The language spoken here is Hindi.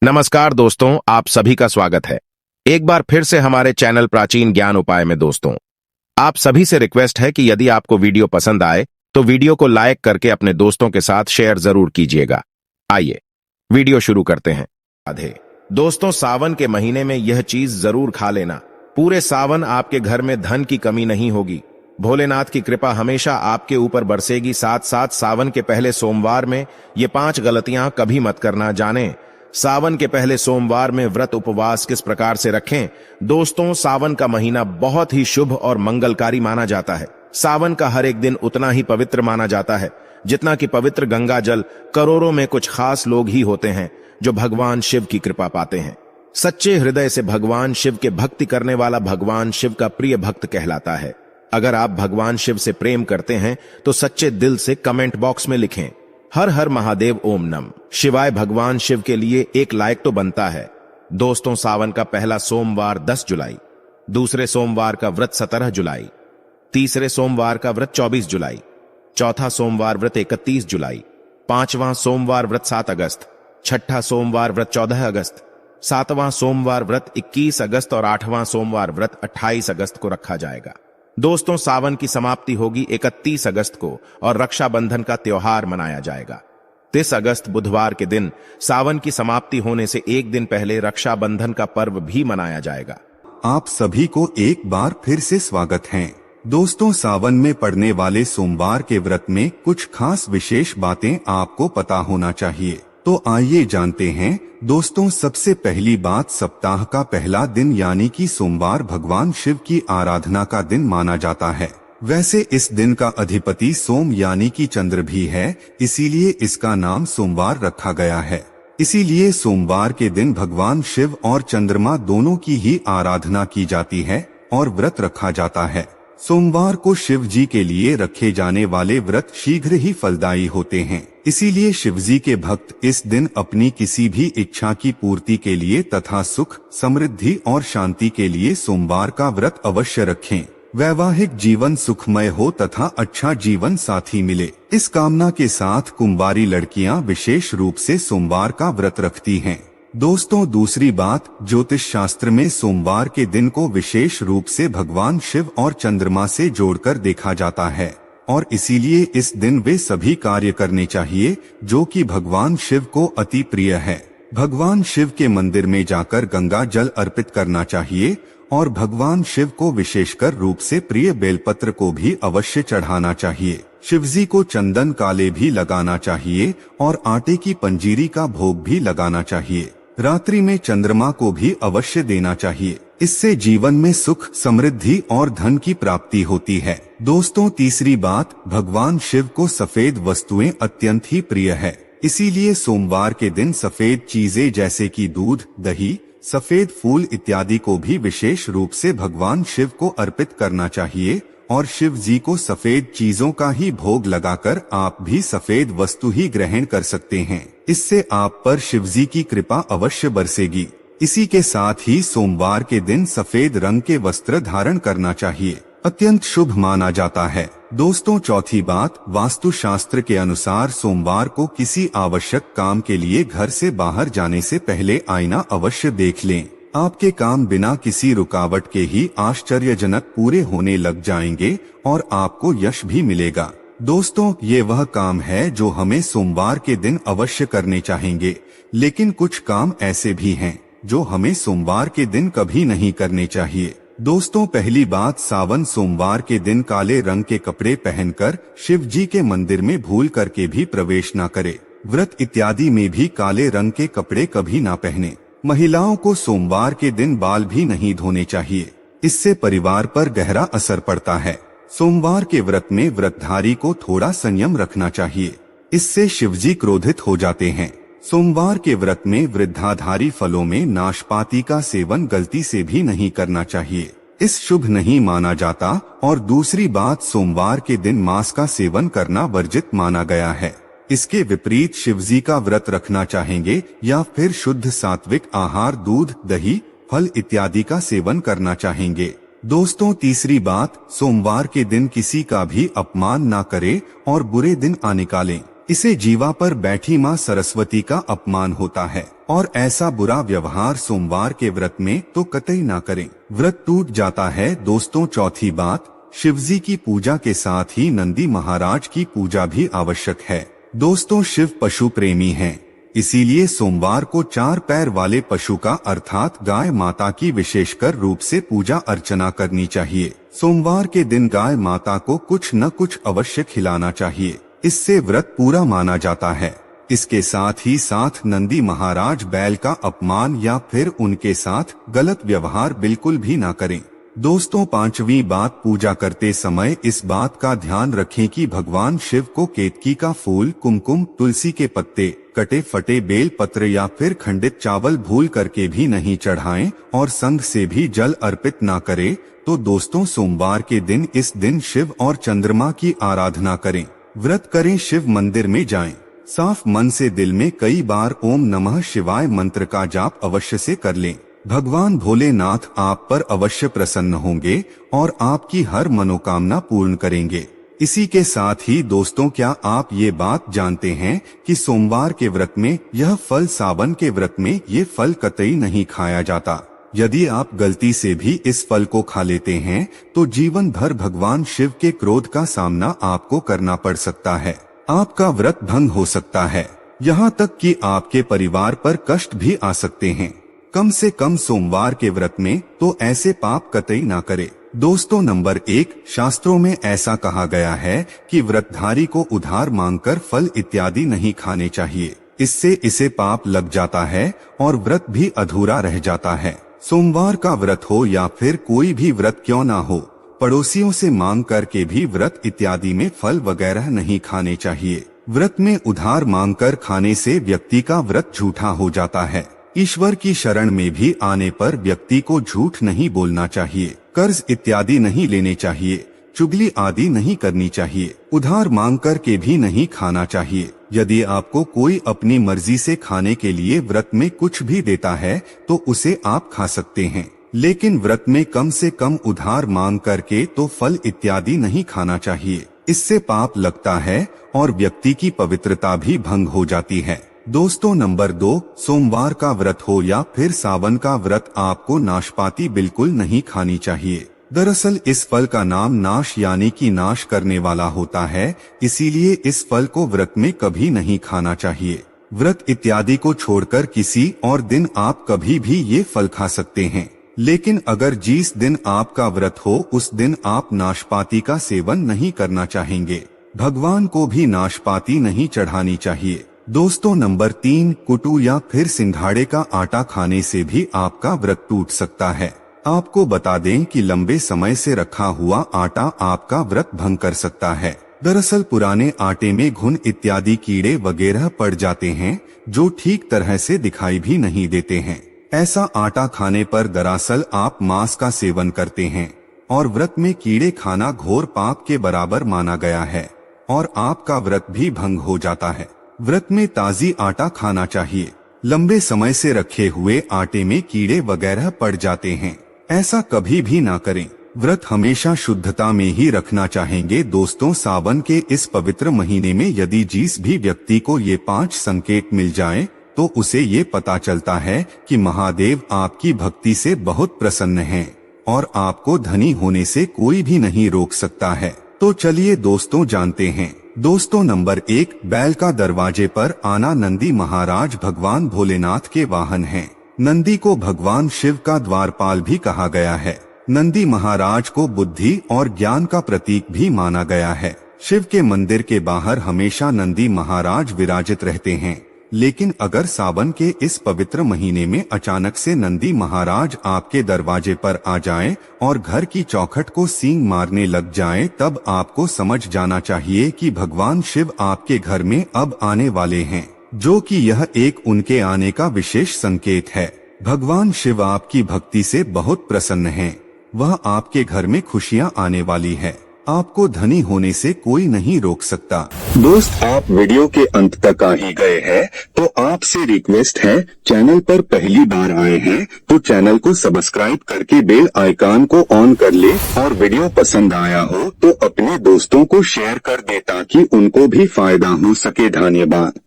नमस्कार दोस्तों, आप सभी का स्वागत है एक बार फिर से हमारे चैनल प्राचीन ज्ञान उपाय में। दोस्तों, आप सभी से रिक्वेस्ट है कि यदि आपको वीडियो पसंद आए तो वीडियो को लाइक करके अपने दोस्तों के साथ शेयर जरूर कीजिएगा। आइए वीडियो शुरू करते हैं। राधे दोस्तों, सावन के महीने में यह चीज जरूर खा लेना। पूरे सावन आपके घर में धन की कमी नहीं होगी। भोलेनाथ की कृपा हमेशा आपके ऊपर बरसेगी। साथ साथ सावन के पहले सोमवार में ये 5 गलतियां कभी मत करना। जानें सावन के पहले सोमवार में व्रत उपवास किस प्रकार से रखें। दोस्तों, सावन का महीना बहुत ही शुभ और मंगलकारी माना जाता है। सावन का हर एक दिन उतना ही पवित्र माना जाता है जितना कि पवित्र गंगा जल। करोड़ों में कुछ खास लोग ही होते हैं जो भगवान शिव की कृपा पाते हैं। सच्चे हृदय से भगवान शिव के भक्ति करने वाला भगवान शिव का प्रिय भक्त कहलाता है। अगर आप भगवान शिव से प्रेम करते हैं तो सच्चे दिल से कमेंट बॉक्स में लिखें, हर हर महादेव ओम नम शिवाय। भगवान शिव के लिए एक लाइक तो बनता है। दोस्तों, सावन का पहला सोमवार 10 जुलाई, दूसरे सोमवार का व्रत 17 जुलाई, तीसरे सोमवार का व्रत 24 जुलाई, चौथा सोमवार व्रत 31 जुलाई, पांचवां सोमवार व्रत 7 अगस्त, छठा सोमवार व्रत 14 अगस्त, सातवां सोमवार व्रत 21 अगस्त और 8वां सोमवार व्रत 28 अगस्त को रखा जाएगा। दोस्तों, सावन की समाप्ति होगी 31 अगस्त को और रक्षाबंधन का त्योहार मनाया जाएगा। 30 अगस्त बुधवार के दिन सावन की समाप्ति होने से एक दिन पहले रक्षाबंधन का पर्व भी मनाया जाएगा। आप सभी को एक बार फिर से स्वागत है। दोस्तों, सावन में पड़ने वाले सोमवार के व्रत में कुछ खास विशेष बातें आपको पता होना चाहिए। तो आइए जानते हैं। दोस्तों, सबसे पहली बात, सप्ताह का पहला दिन यानी कि सोमवार भगवान शिव की आराधना का दिन माना जाता है। वैसे इस दिन का अधिपति सोम यानी कि चंद्र भी है, इसीलिए इसका नाम सोमवार रखा गया है। इसीलिए सोमवार के दिन भगवान शिव और चंद्रमा दोनों की ही आराधना की जाती है और व्रत रखा जाता है। सोमवार को शिव जी के लिए रखे जाने वाले व्रत शीघ्र ही फलदायी होते हैं। इसीलिए शिव जी के भक्त इस दिन अपनी किसी भी इच्छा की पूर्ति के लिए तथा सुख, समृद्धि और शांति के लिए सोमवार का व्रत अवश्य रखें। वैवाहिक जीवन सुखमय हो तथा अच्छा जीवन साथी मिले, इस कामना के साथ कुंवारी लड़कियां विशेष रूप से सोमवार का व्रत रखती हैं। दोस्तों, दूसरी बात, ज्योतिष शास्त्र में सोमवार के दिन को विशेष रूप से भगवान शिव और चंद्रमा से जोड़कर देखा जाता है और इसीलिए इस दिन वे सभी कार्य करने चाहिए जो कि भगवान शिव को अति प्रिय है। भगवान शिव के मंदिर में जाकर गंगा जल अर्पित करना चाहिए और भगवान शिव को विशेषकर रूप से प्रिय बेलपत्र को भी अवश्य चढ़ाना चाहिए। शिवजी को चंदन काले भी लगाना चाहिए और आटे की पंजीरी का भोग भी लगाना चाहिए। रात्रि में चंद्रमा को भी अवश्य देना चाहिए। इससे जीवन में सुख, समृद्धि और धन की प्राप्ति होती है। दोस्तों, तीसरी बात, भगवान शिव को सफेद वस्तुएं अत्यंत ही प्रिय है। इसीलिए सोमवार के दिन सफेद चीजें जैसे कि दूध, दही, सफेद फूल इत्यादि को भी विशेष रूप से भगवान शिव को अर्पित करना चाहिए और शिव जी को सफेद चीजों का ही भोग लगाकर आप भी सफेद वस्तु ही ग्रहण कर सकते हैं। इससे आप पर शिव जी की कृपा अवश्य बरसेगी। इसी के साथ ही सोमवार के दिन सफेद रंग के वस्त्र धारण करना चाहिए, अत्यंत शुभ माना जाता है। दोस्तों, चौथी बात, वास्तु शास्त्र के अनुसार सोमवार को किसी आवश्यक काम के लिए घर से बाहर जाने से पहले आईना अवश्य देख लें। आपके काम बिना किसी रुकावट के ही आश्चर्यजनक पूरे होने लग जाएंगे और आपको यश भी मिलेगा। दोस्तों, ये वह काम है जो हमें सोमवार के दिन अवश्य करने चाहेंगे, लेकिन कुछ काम ऐसे भी हैं जो हमें सोमवार के दिन कभी नहीं करने चाहिए। दोस्तों, पहली बात, सावन सोमवार के दिन काले रंग के कपड़े पहनकर शिव जी के मंदिर में भूल करके भी प्रवेश न करे। व्रत इत्यादि में भी काले रंग के कपड़े कभी ना पहने। महिलाओं को सोमवार के दिन बाल भी नहीं धोने चाहिए, इससे परिवार पर गहरा असर पड़ता है। सोमवार के व्रत में व्रतधारी को थोड़ा संयम रखना चाहिए, इससे शिवजी क्रोधित हो जाते हैं। सोमवार के व्रत में वृद्धाधारी फलों में नाशपाती का सेवन गलती से भी नहीं करना चाहिए, इस शुभ नहीं माना जाता। और दूसरी बात, सोमवार के दिन मांस का सेवन करना वर्जित माना गया है। इसके विपरीत शिवजी का व्रत रखना चाहेंगे या फिर शुद्ध सात्विक आहार, दूध, दही, फल इत्यादि का सेवन करना चाहेंगे। दोस्तों, तीसरी बात, सोमवार के दिन किसी का भी अपमान ना करें और बुरे दिन आ निकालें। इसे जीवा पर बैठी मां सरस्वती का अपमान होता है और ऐसा बुरा व्यवहार सोमवार के व्रत में तो कतई ना करें, व्रत टूट जाता है। दोस्तों, चौथी बात, शिवजी की पूजा के साथ ही नंदी महाराज की पूजा भी आवश्यक है। दोस्तों, शिव पशु प्रेमी हैं, इसीलिए सोमवार को 4 पैर वाले पशु का अर्थात गाय माता की विशेषकर रूप से पूजा अर्चना करनी चाहिए। सोमवार के दिन गाय माता को कुछ न कुछ अवश्य खिलाना चाहिए, इससे व्रत पूरा माना जाता है। इसके साथ ही साथ नंदी महाराज बैल का अपमान या फिर उनके साथ गलत व्यवहार बिल्कुल भी ना करें। दोस्तों, 5वीं बात, पूजा करते समय इस बात का ध्यान रखें कि भगवान शिव को केतकी का फूल, कुमकुम, तुलसी के पत्ते, कटे फटे बेल पत्र या फिर खंडित चावल भूल करके भी नहीं चढ़ाएं और संग से भी जल अर्पित ना करें। तो दोस्तों, सोमवार के दिन इस दिन शिव और चंद्रमा की आराधना करें, व्रत करें, शिव मंदिर में जाएं, साफ मन से दिल में कई बार ओम नमः शिवाय मंत्र का जाप अवश्य से कर लें। भगवान भोलेनाथ आप पर अवश्य प्रसन्न होंगे और आपकी हर मनोकामना पूर्ण करेंगे। इसी के साथ ही दोस्तों, क्या आप ये बात जानते हैं कि सोमवार के व्रत में यह फल, सावन के व्रत में ये फल कतई नहीं खाया जाता। यदि आप गलती से भी इस फल को खा लेते हैं तो जीवन भर भगवान शिव के क्रोध का सामना आपको करना पड़ सकता है, आपका व्रत भंग हो सकता है, यहाँ तक कि आपके परिवार पर कष्ट भी आ सकते हैं। कम से कम सोमवार के व्रत में तो ऐसे पाप कतई ना करे। दोस्तों, नंबर 1, शास्त्रों में ऐसा कहा गया है कि व्रतधारी को उधार मांगकर फल इत्यादि नहीं खाने चाहिए, इससे इसे पाप लग जाता है और व्रत भी अधूरा रह जाता है। सोमवार का व्रत हो या फिर कोई भी व्रत क्यों ना हो, पड़ोसियों से मांग करके भी व्रत इत्यादि में फल वगैरह नहीं खाने चाहिए। व्रत में उधार मांगकर खाने से व्यक्ति का व्रत झूठा हो जाता है। ईश्वर की शरण में भी आने पर व्यक्ति को झूठ नहीं बोलना चाहिए, कर्ज इत्यादि नहीं लेने चाहिए, चुगली आदि नहीं करनी चाहिए, उधार मांग कर के भी नहीं खाना चाहिए। यदि आपको कोई अपनी मर्जी से खाने के लिए व्रत में कुछ भी देता है तो उसे आप खा सकते हैं, लेकिन व्रत में कम से कम उधार मांग करके तो फल इत्यादि नहीं खाना चाहिए, इससे पाप लगता है और व्यक्ति की पवित्रता भी भंग हो जाती है। दोस्तों, नंबर 2, सोमवार का व्रत हो या फिर सावन का व्रत, आपको नाशपाती बिल्कुल नहीं खानी चाहिए। दरअसल इस फल का नाम नाश यानी कि नाश करने वाला होता है, इसीलिए इस फल को व्रत में कभी नहीं खाना चाहिए। व्रत इत्यादि को छोड़कर किसी और दिन आप कभी भी ये फल खा सकते हैं, लेकिन अगर जिस दिन आपका व्रत हो उस दिन आप नाशपाती का सेवन नहीं करना चाहेंगे। भगवान को भी नाशपाती नहीं चढ़ानी चाहिए। दोस्तों, नंबर 3, कुटू या फिर सिंघाड़े का आटा खाने से भी आपका व्रत टूट सकता है। आपको बता दें कि लंबे समय से रखा हुआ आटा आपका व्रत भंग कर सकता है। दरअसल पुराने आटे में घुन इत्यादि कीड़े वगैरह पड़ जाते हैं जो ठीक तरह से दिखाई भी नहीं देते हैं। ऐसा आटा खाने पर दरअसल आप मांस का सेवन करते हैं और व्रत में कीड़े खाना घोर पाप के बराबर माना गया है और आपका व्रत भी भंग हो जाता है। व्रत में ताजी आटा खाना चाहिए। लंबे समय से रखे हुए आटे में कीड़े वगैरह पड़ जाते हैं, ऐसा कभी भी ना करें। व्रत हमेशा शुद्धता में ही रखना चाहेंगे। दोस्तों, सावन के इस पवित्र महीने में यदि जिस भी व्यक्ति को ये 5 संकेत मिल जाएं, तो उसे ये पता चलता है कि महादेव आपकी भक्ति से बहुत प्रसन्न हैं और आपको धनी होने से कोई भी नहीं रोक सकता है। तो चलिए दोस्तों जानते हैं। दोस्तों, नंबर 1, बैल का दरवाजे पर आना। नंदी महाराज भगवान भोलेनाथ के वाहन हैं। नंदी को भगवान शिव का द्वारपाल भी कहा गया है। नंदी महाराज को बुद्धि और ज्ञान का प्रतीक भी माना गया है। शिव के मंदिर के बाहर हमेशा नंदी महाराज विराजित रहते हैं, लेकिन अगर सावन के इस पवित्र महीने में अचानक से नंदी महाराज आपके दरवाजे पर आ जाएं और घर की चौखट को सींग मारने लग जाएं, तब आपको समझ जाना चाहिए कि भगवान शिव आपके घर में अब आने वाले हैं, जो कि यह एक उनके आने का विशेष संकेत है। भगवान शिव आपकी भक्ति से बहुत प्रसन्न हैं। वह आपके घर में खुशियां आने वाली है। आपको धनी होने से कोई नहीं रोक सकता। दोस्त, आप वीडियो के अंत तक आ ही गए हैं, तो आपसे रिक्वेस्ट है, चैनल पर पहली बार आए हैं तो चैनल को सब्सक्राइब करके बेल आइकन को ऑन कर ले और वीडियो पसंद आया हो तो अपने दोस्तों को शेयर कर दे ताकि उनको भी फायदा हो सके। धन्यवाद।